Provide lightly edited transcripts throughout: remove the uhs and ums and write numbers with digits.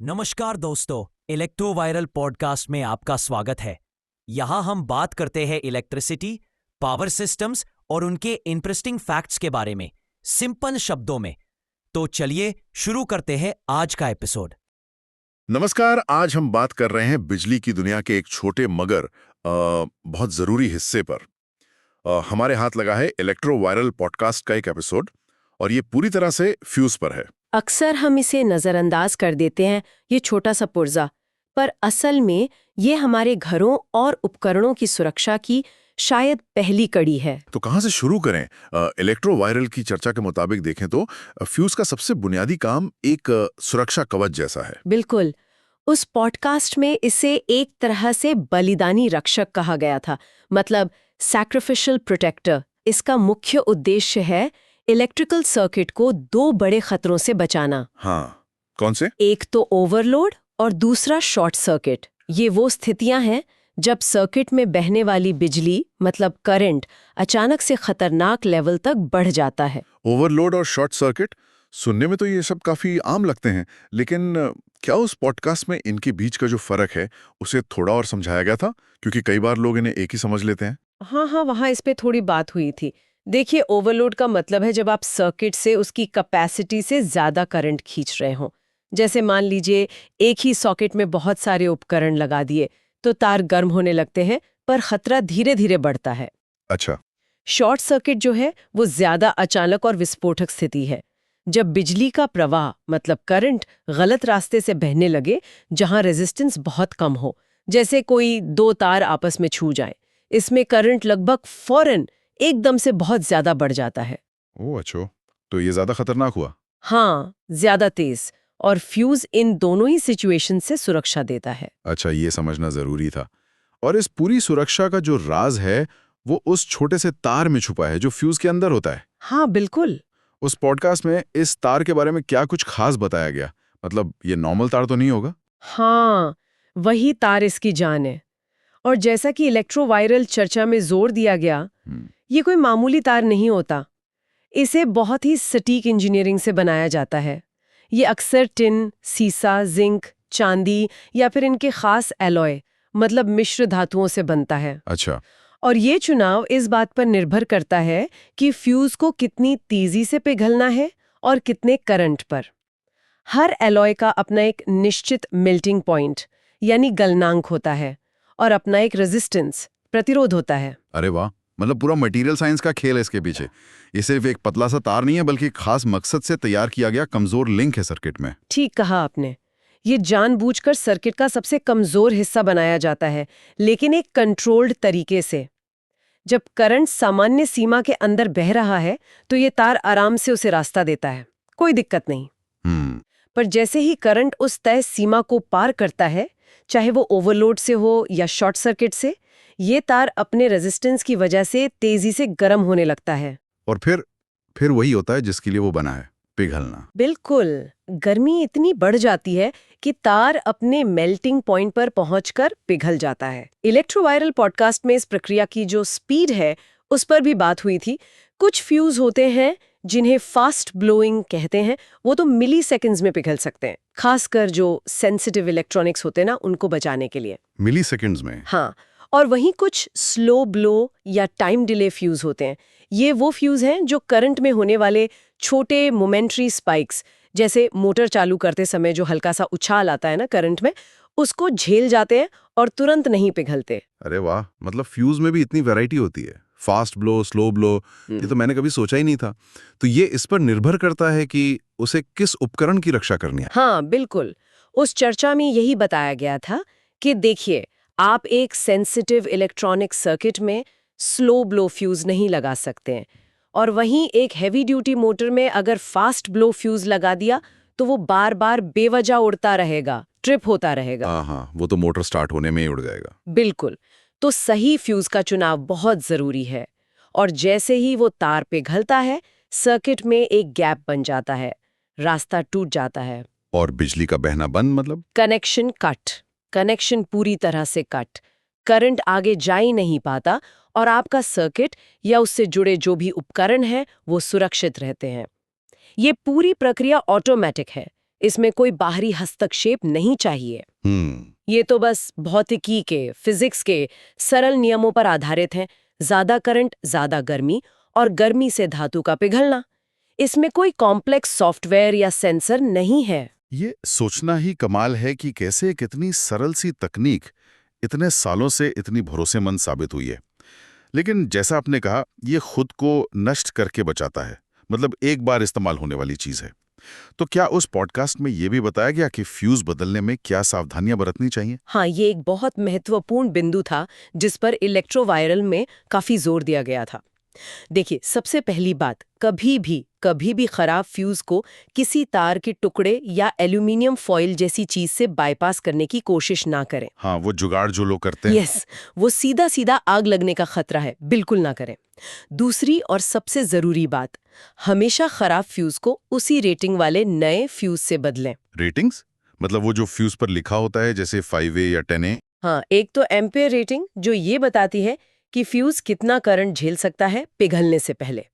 नमस्कार दोस्तों, electro viral podcast में आपका स्वागत है। यहाँ हम बात करते हैं इलेक्ट्रिसिटी, पावर सिस्टम्स और उनके इंटरेस्टिंग फैक्ट्स के बारे में, सिंपल शब्दों में। तो चलिए शुरू करते हैं आज का एपिसोड। नमस्कार। आज हम बात कर रहे हैं बिजली की दुनिया के एक छोटे मगर बहुत जरूरी हिस्से पर। हमारे हाथ लगा है इलेक्ट्रो वायरल पॉडकास्ट का एक एपिसोड और ये पूरी तरह से फ्यूज पर है। अक्सर हम इसे नज़रअंदाज कर देते हैं, ये छोटा सा पुर्जा, पर असल में ये हमारे घरों और उपकरणों की सुरक्षा की शायद पहली कड़ी है। तो कहाँ से शुरू करें? इलेक्ट्रो वायरल की चर्चा के मुताबिक देखें तो फ्यूज का सबसे बुनियादी काम एक सुरक्षा कवच जैसा है। बिल्कुल। उस पॉडकास्ट में इसे एक तरह से बलिदानी रक्षक कहा गया था, मतलब सैक्रिफिशियल प्रोटेक्टर। इसका मुख्य उद्देश्य है इलेक्ट्रिकल सर्किट को दो बड़े खतरों से बचाना। हाँ, कौन से? एक तो ओवरलोड और दूसरा शॉर्ट सर्किट। ये वो स्थितियां हैं जब सर्किट में बहने वाली बिजली, मतलब करंट, अचानक से खतरनाक लेवल तक बढ़ जाता है। ओवरलोड और शॉर्ट सर्किट, सुनने में तो ये सब काफी आम लगते हैं, लेकिन क्या उस पॉडकास्ट में इनके बीच का जो फर्क है उसे थोड़ा और समझाया गया था? क्योंकि कई बार लोग इन्हें एक ही समझ लेते हैं। हाँ, वहाँ इस पे थोड़ी बात हुई थी। देखिए, ओवरलोड का मतलब है जब आप सर्किट से उसकी कैपेसिटी से ज्यादा करंट खींच रहे हो। जैसे मान लीजिए एक ही सॉकेट में बहुत सारे उपकरण लगा दिए तो तार गर्म होने लगते हैं, पर खतरा धीरे धीरे बढ़ता है। अच्छा। शॉर्ट सर्किट जो है वो ज्यादा अचानक और विस्फोटक स्थिति है, जब बिजली का प्रवाह, मतलब करंट, गलत रास्ते से बहने लगे जहां रेजिस्टेंस बहुत कम हो, जैसे कोई दो तार आपस में छू जाए। इसमें करंट लगभग फौरन एकदम से बहुत ज्यादा बढ़ जाता है। ओह अच्छा, तो ये ज्यादा खतरनाक हुआ। हाँ, ज्यादा तेज। और फ्यूज इन दोनों ही सिचुएशन से सुरक्षा देता है। अच्छा, ये समझना जरूरी था। और इस पूरी सुरक्षा का जो राज है वो उस छोटे से तार में छुपा है जो फ्यूज के अंदर होता है। हाँ, बिल्कुल। उस पॉडकास्ट में इस तार के बारे में क्या कुछ खास बताया गया? मतलब ये नॉर्मल तार तो नहीं होगा? हाँ, वही तार इसकी जान है। और जैसा कि इलेक्ट्रोवायरल चर्चा में जोर दिया गया, ये कोई मामूली तार नहीं होता। इसे बहुत ही सटीक इंजीनियरिंग से बनाया जाता है। ये अक्सर टिन, सीसा, जिंक, चांदी या फिर इनके खास एलॉय, मतलब मिश्र धातुओं से बनता है। अच्छा। और ये चुनाव इस बात पर निर्भर करता है कि फ्यूज को कितनी तेजी से पिघलना है और कितने करंट पर। हर एलॉय का अपना एक निश्चित मेल्टिंग पॉइंट, यानी गलनांक होता है, और अपना एक रेजिस्टेंस, प्रतिरोध होता है। अरे वाह, मतलब पूरा मटेरियल साइंस का खेल है इसके पीछे। ये सिर्फ एक पतला सा तार नहीं है, बल्कि एक खास मकसद से तैयार किया गया कमजोर लिंक है सर्किट में। ठीक कहा आपने। ये जानबूझकर सर्किट का सबसे कमजोर हिस्सा बनाया जाता है, लेकिन एक कंट्रोल्ड तरीके से। जब करंट सामान्य सीमा के अंदर बह रहा है तो ये तार आराम से उसे रास्ता देता है, कोई दिक्कत नहीं। पर जैसे ही करंट उस तय सीमा को पार करता है, चाहे वो ओवरलोड से हो या शॉर्ट सर्किट से, ये तार अपने रेजिस्टेंस की वजह से तेजी से गर्म होने लगता है। और फिर वही होता है जिसके लिए वो बना है, पिघलना। बिल्कुल। गर्मी इतनी बढ़ जाती है कि तार अपने मेल्टिंग पॉइंट पर पहुंचकर पिघल जाता है। इलेक्ट्रोवायरल पॉडकास्ट में इस प्रक्रिया की जो स्पीड है उस पर भी बात हुई थी। कुछ फ्यूज होते हैं जिन्हें फास्ट ब्लोइंग कहते हैं, वो तो मिली सेकेंड्स में पिघल सकते हैं, खासकर जो सेंसिटिव इलेक्ट्रॉनिक्स होते हैं ना, उनको बचाने के लिए। मिली सेकेंड्स में? हाँ। और वहीं कुछ स्लो ब्लो या टाइम डिले फ्यूज होते हैं। ये वो फ्यूज हैं जो करंट में होने वाले छोटे मोमेंटरी स्पाइक्स, जैसे मोटर चालू करते समय जो हल्का सा उछाल आता है ना करंट में, उसको झेल जाते हैं और तुरंत नहीं पिघलते। अरे वाह, मतलब फ्यूज में भी इतनी वैरायटी होती है। फास्ट ब्लो, स्लो ब्लो, ये तो मैंने कभी सोचा ही नहीं था। तो ये इस पर निर्भर करता है कि उसे किस उपकरण की रक्षा करनी है। हाँ, बिल्कुल। उस चर्चा में यही बताया गया था कि देखिए, आप एक सेंसिटिव इलेक्ट्रॉनिक सर्किट में स्लो ब्लो फ्यूज नहीं लगा सकते हैं, और वहीं एक हैवी ड्यूटी मोटर में अगर फास्ट ब्लो फ्यूज लगा दिया तो वो बार बार बेवजह उड़ता रहेगा, ट्रिप होता रहेगा। हाँ, वो तो मोटर स्टार्ट होने में ही उड़ जाएगा। बिल्कुल। तो सही फ्यूज का चुनाव बहुत जरूरी है। और जैसे ही वो तार पिघलता है, सर्किट में एक गैप बन जाता है, रास्ता टूट जाता है। और बिजली का बहना बंद, मतलब कनेक्शन कट। कनेक्शन पूरी तरह से कट। करंट आगे जा ही नहीं पाता और आपका सर्किट या उससे जुड़े जो भी उपकरण हैं वो सुरक्षित रहते हैं। ये पूरी प्रक्रिया ऑटोमेटिक है, इसमें कोई बाहरी हस्तक्षेप नहीं चाहिए। ये तो बस भौतिकी के, फिजिक्स के सरल नियमों पर आधारित हैं। ज्यादा करंट, ज्यादा गर्मी, और गर्मी से धातु का पिघलना। इसमें कोई कॉम्प्लेक्स सॉफ्टवेयर या सेंसर नहीं है। ये सोचना ही कमाल है कि कैसे कितनी सरल सी तकनीक इतने सालों से इतनी भरोसेमंद साबित हुई है। लेकिन जैसा आपने कहा, ये खुद को नष्ट करके बचाता है, मतलब एक बार इस्तेमाल होने वाली चीज है। तो क्या उस पॉडकास्ट में ये भी बताया गया कि फ्यूज बदलने में क्या सावधानियां बरतनी चाहिए? हाँ, ये एक बहुत महत्वपूर्ण बिंदु था जिस पर इलेक्ट्रोवायरल में काफी जोर दिया गया था। देखिए, सबसे पहली बात, कभी भी खराब फ्यूज को किसी तार के टुकड़े या एल्यूमिनियम फॉइल जैसी चीज से बाईपास करने की कोशिश ना करें। हाँ, वो जुगाड़ जो लोग करते हैं। यस, वो सीधा सीधा आग लगने का खतरा है, बिल्कुल ना करें। दूसरी और सबसे जरूरी बात, हमेशा खराब फ्यूज को उसी रेटिंग वाले नए फ्यूज से बदलें। रेटिंग्स? मतलब वो जो फ्यूज पर लिखा होता है, जैसे 5A या 10A? हाँ, एक तो एम्पेयर रेटिंग जो ये बताती है कि फ्यूज कितना करंट झेल सकता है पिघलने से पहले।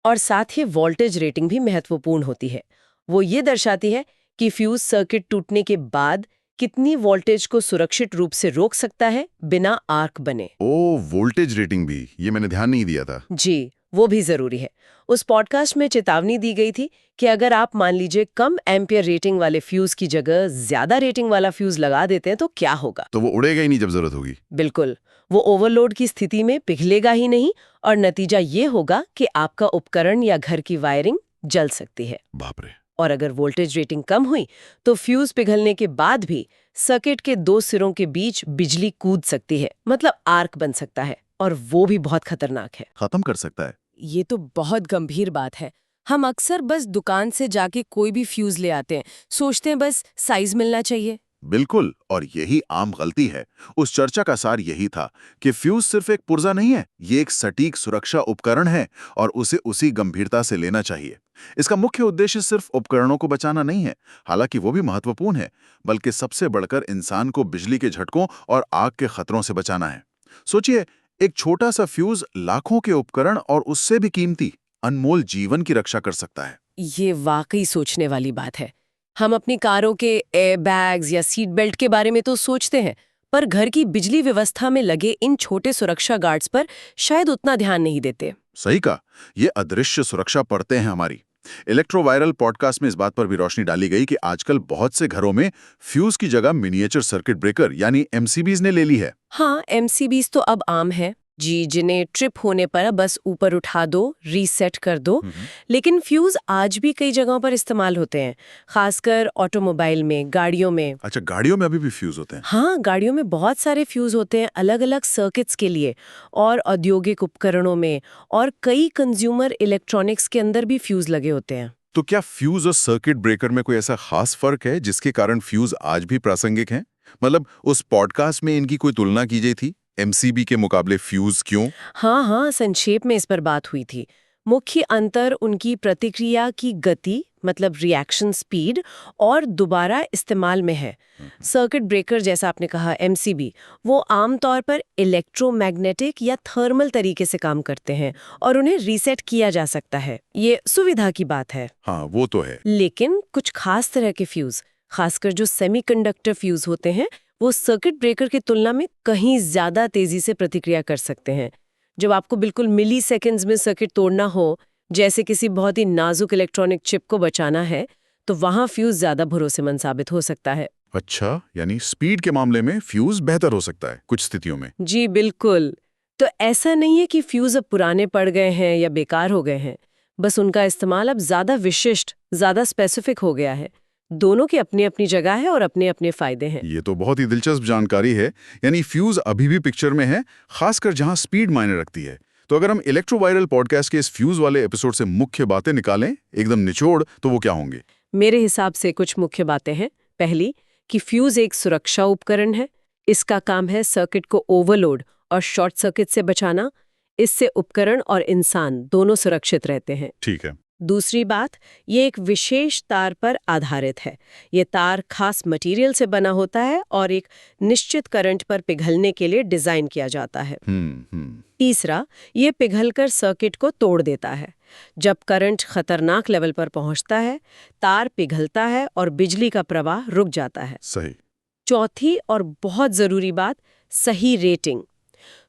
और साथ ही वोल्टेज रेटिंग भी महत्वपूर्ण होती है। वो ये दर्शाती है कि फ्यूज सर्किट टूटने के बाद कितनी वोल्टेज को सुरक्षित रूप से रोक सकता है बिना आर्क बने। ओ, वोल्टेज रेटिंग भी, ये मैंने ध्यान नहीं दिया था। जी, वो भी जरूरी है। उस पॉडकास्ट में चेतावनी दी गई थी कि अगर आप मान लीजिए कम एम्पियर रेटिंग वाले फ्यूज की जगह ज्यादा रेटिंग वाला फ्यूज लगा देते हैं तो क्या होगा। तो वो उड़ेगा ही नहीं जब जरूरत होगी। बिल्कुल, वो ओवरलोड की स्थिति में पिघलेगा ही नहीं, और नतीजा ये होगा कि आपका उपकरण या घर की वायरिंग जल सकती है। बाप रे। और अगर वोल्टेज रेटिंग कम हुई तो फ्यूज पिघलने के बाद भी सर्किट के दो सिरों के बीच बिजली कूद सकती है, मतलब आर्क बन सकता है, और वो भी बहुत खतरनाक है। खत्म कर सकता है। ये तो बहुत गंभीर बात है। हम अक्सर बस दुकान से जाके कोई भी फ्यूज ले आते हैं, सोचते हैं बस साइज मिलना चाहिए। बिल्कुल, और यही आम गलती है। उस चर्चा का सार यही था कि फ्यूज सिर्फ एक पुर्जा नहीं है, ये एक सटीक सुरक्षा उपकरण है और उसे उसी गंभीरता से लेना चाहिए। इसका मुख्य उद्देश्य सिर्फ उपकरणों को बचाना नहीं है, हालांकि वो भी महत्वपूर्ण है, बल्कि सबसे बढ़कर इंसान को बिजली के झटकों और आग के खतरों से बचाना है। सोचिए, एक छोटा सा फ्यूज लाखों के उपकरण और उससे भी कीमती अनमोल जीवन की रक्षा कर सकता है। ये वाकई सोचने वाली बात है। हम अपनी कारों के एयर बैग्स या सीट बेल्ट के बारे में तो सोचते हैं, पर घर की बिजली व्यवस्था में लगे इन छोटे सुरक्षा गार्ड्स पर शायद उतना ध्यान नहीं देते। सही कहा, ये अदृश्य सुरक्षा परतें हैं हमारी। इलेक्ट्रोवायरल पॉडकास्ट में इस बात पर भी रोशनी डाली गई कि आजकल बहुत से घरों में फ्यूज की जगह मिनिएचर सर्किट ब्रेकर यानी एमसीबीज ने ले ली है। हाँ, एमसीबीज तो अब आम है जी, जिन्हें ट्रिप होने पर बस ऊपर उठा दो, रीसेट कर दो। लेकिन फ्यूज आज भी कई जगहों पर इस्तेमाल होते हैं, खासकर ऑटोमोबाइल में, गाड़ियों में। अच्छा, गाड़ियों में अभी भी फ्यूज होते हैं? हाँ, गाड़ियों में बहुत सारे फ्यूज होते हैं अलग अलग सर्किट्स के लिए, और औद्योगिक उपकरणों में, और कई कंज्यूमर इलेक्ट्रॉनिक्स के अंदर भी फ्यूज लगे होते हैं। तो क्या फ्यूज और सर्किट ब्रेकर में कोई ऐसा खास फर्क है जिसके कारण फ्यूज आज भी प्रासंगिक हैं? मतलब उस पॉडकास्ट में इनकी कोई तुलना की गई थी? एमसीबी के मुकाबले फ्यूज क्यों? हाँ, संक्षेप में इस पर बात हुई थी। मुख्य अंतर उनकी प्रतिक्रिया की गति, मतलब रिएक्शन स्पीड, और दोबारा इस्तेमाल में है। सर्किट ब्रेकर, जैसा आपने कहा, एमसीबी, वो आमतौर पर इलेक्ट्रोमैग्नेटिक या थर्मल तरीके से काम करते हैं और उन्हें रीसेट किया जा सकता है। ये सुविधा की बात है। हाँ, वो तो है। लेकिन कुछ खास तरह के फ्यूज, खासकर जो सेमीकंडक्टर फ्यूज होते हैं, वो सर्किट ब्रेकर की तुलना में कहीं ज्यादा तेजी से प्रतिक्रिया कर सकते हैं। जब आपको बिल्कुल मिली सेकेंड्स में सर्किट तोड़ना हो, जैसे किसी बहुत ही नाजुक इलेक्ट्रॉनिक चिप को बचाना है, तो वहां फ्यूज ज्यादा भरोसेमंद साबित हो सकता है। अच्छा, यानी स्पीड के मामले में फ्यूज बेहतर हो सकता है कुछ स्थितियों में। जी बिल्कुल। तो ऐसा नहीं है कि फ्यूज अब पुराने पड़ गए हैं या बेकार हो गए हैं, बस उनका इस्तेमाल अब ज्यादा विशिष्ट, ज्यादा स्पेसिफिक हो गया है। दोनों की अपनी अपनी जगह है और अपने अपने फायदे हैं। ये तो बहुत ही दिलचस्प जानकारी है। यानी फ्यूज अभी भी पिक्चर में है, खासकर जहां स्पीड मायने रखती है। तो अगर हम इलेक्ट्रोवायरल पॉडकास्ट के इस फ्यूज वाले एपिसोड से मुख्य बातें निकालें, एकदम निचोड़, तो वो क्या होंगे? मेरे हिसाब से कुछ मुख्य बातें हैं। पहली, कि फ्यूज एक सुरक्षा उपकरण है। इसका काम है सर्किट को ओवरलोड और शॉर्ट सर्किट से बचाना। इससे उपकरण और इंसान दोनों सुरक्षित रहते हैं। ठीक है। दूसरी बात, ये एक विशेष तार पर आधारित है। ये तार खास मटेरियल से बना होता है और एक निश्चित करंट पर पिघलने के लिए डिजाइन किया जाता है। तीसरा, ये पिघलकर सर्किट को तोड़ देता है। जब करंट खतरनाक लेवल पर पहुंचता है, तार पिघलता है और बिजली का प्रवाह रुक जाता है। सही। चौथी और बहुत जरूरी बात, सही रेटिंग।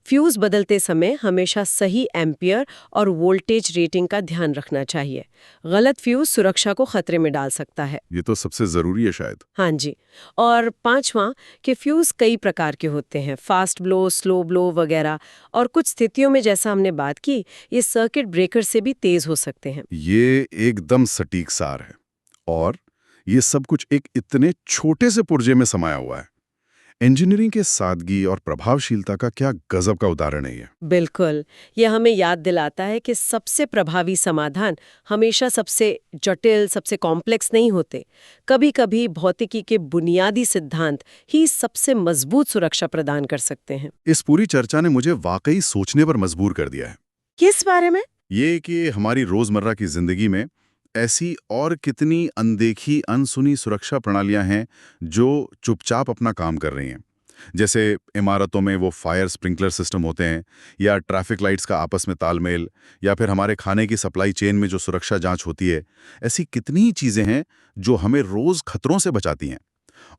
फ्यूज बदलते समय हमेशा सही एम्पियर और वोल्टेज रेटिंग का ध्यान रखना चाहिए। गलत फ्यूज सुरक्षा को खतरे में डाल सकता है। ये तो सबसे जरूरी है शायद। हाँ जी। और पांचवां, कि फ्यूज कई प्रकार के होते हैं, फास्ट ब्लो, स्लो ब्लो वगैरह, और कुछ स्थितियों में जैसा हमने बात की, ये सर्किट ब्रेकर से भी तेज हो सकते हैं। ये एकदम सटीक सार है। और ये सब कुछ एक इतने छोटे से पुर्जे में समाया हुआ है। इंजीनियरिंग के सादगी और प्रभावशीलता का क्या गजब का उदाहरण है ये। बिल्कुल। यह हमें याद दिलाता है कि सबसे प्रभावी समाधान हमेशा सबसे जटिल, सबसे कॉम्प्लेक्स नहीं होते। कभी-कभी भौतिकी के बुनियादी सिद्धांत ही सबसे मजबूत सुरक्षा प्रदान कर सकते हैं। इस पूरी चर्चा ने मुझे वाकई सोचने पर मजबूर कर दिया है। किस बारे में? ये कि हमारी रोजमर्रा की जिंदगी में ऐसी और कितनी अनदेखी, अनसुनी सुरक्षा प्रणालियां हैं जो चुपचाप अपना काम कर रही हैं। जैसे इमारतों में वो फायर स्प्रिंकलर सिस्टम होते हैं, या ट्रैफिक लाइट्स का आपस में तालमेल, या फिर हमारे खाने की सप्लाई चेन में जो सुरक्षा जांच होती है। ऐसी कितनी ही चीजें हैं जो हमें रोज खतरों से बचाती हैं,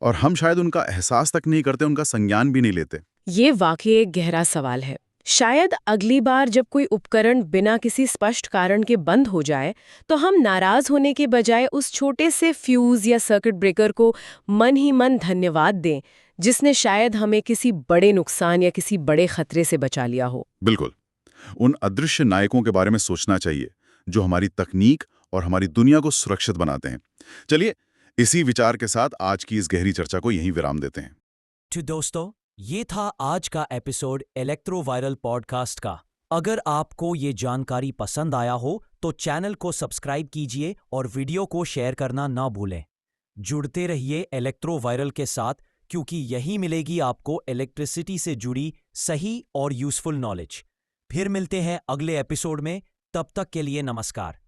और हम शायद उनका एहसास तक नहीं करते, उनका संज्ञान भी नहीं लेते। ये वाकई एक गहरा सवाल है। शायद अगली बार जब कोई उपकरण बिना किसी स्पष्ट कारण के बंद हो जाए, तो हम नाराज होने के बजाय उस छोटे से फ्यूज या सर्किट ब्रेकर को मन ही मन धन्यवाद दें, जिसने शायद हमें किसी बड़े नुकसान या किसी बड़े खतरे से बचा लिया हो। बिल्कुल। उन अदृश्य नायकों के बारे में सोचना चाहिए जो हमारी तकनीक और हमारी दुनिया को सुरक्षित बनाते हैं। चलिए, इसी विचार के साथ आज की इस गहरी चर्चा को यहीं विराम देते हैं। तो दोस्तों, ये था आज का एपिसोड इलेक्ट्रो वायरल पॉडकास्ट का। अगर आपको ये जानकारी पसंद आया हो तो चैनल को सब्सक्राइब कीजिए और वीडियो को शेयर करना ना भूलें। जुड़ते रहिए इलेक्ट्रो वायरल के साथ, क्योंकि यही मिलेगी आपको इलेक्ट्रिसिटी से जुड़ी सही और यूजफुल नॉलेज। फिर मिलते हैं अगले एपिसोड में। तब तक के लिए नमस्कार।